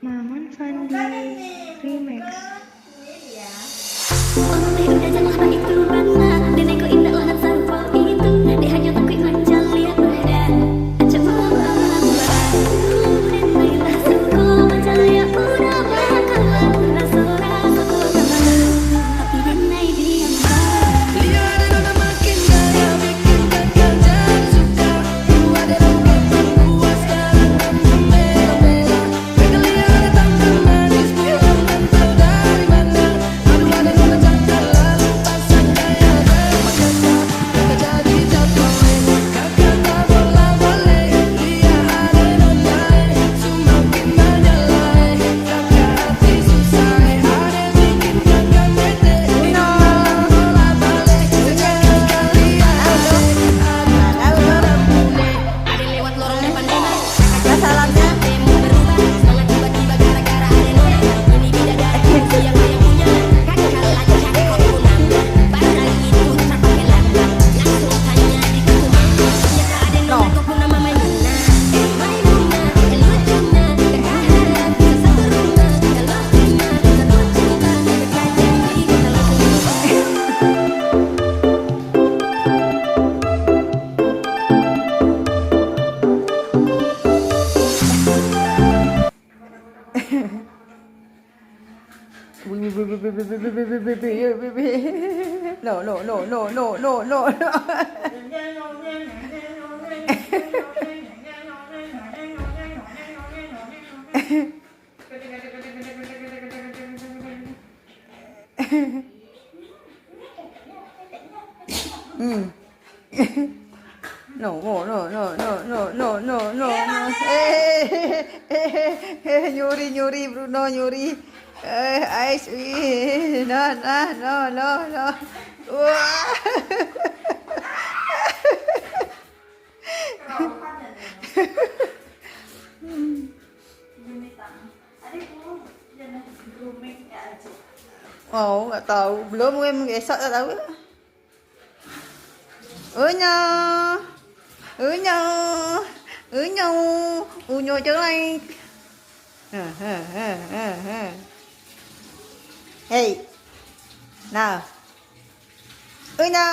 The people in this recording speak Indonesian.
Maman Fandi Remix. Oleh udah janganlah itu mana nenekku indah lah tanpa itu dia hanya takut macam lihat badan coba neneklah suku percaya udah bakalan rasa-rasa tapi nenek diam lihat udah makin gaya bikin gagal dan suka dua dalam kepala puas sekarang membela-bela mereka lihat tambah manis pulang mentau dari mana aduh ada yang menjangkau lalu pasang gaya bermagenta mereka jadi jatuh kakak tak bolak-balik lihat ada nolai semakin menyalai kakak hati susah ada bikin kakak bete bolak-balik sekarang kalian ada lewat lorong depan rumah kakak salamnya mau berubah semangat tiba-tiba gara-gara ada nona ini bidadari yang punya kakak kalah cari kok punang padahal itu terpakai lambang langsung tanya di kuku mama ternyata ada nona kok pun nama Maimuna Maimuna lucunya kekaharan sesatu rumah kalau terima satu cinta mereka janji kita langsung No, no, no, no, no, no, no, no. No, no, no, no, no, no, no, no, no. Nyuri, nyuri, Bruno, nyuri. Ice, no, no, no, no, no. Wah. Oh, nggak tahu. Belum esok tak tahu. Unyo, unyo, unyo, unyo jelek. Hey, now, unyo.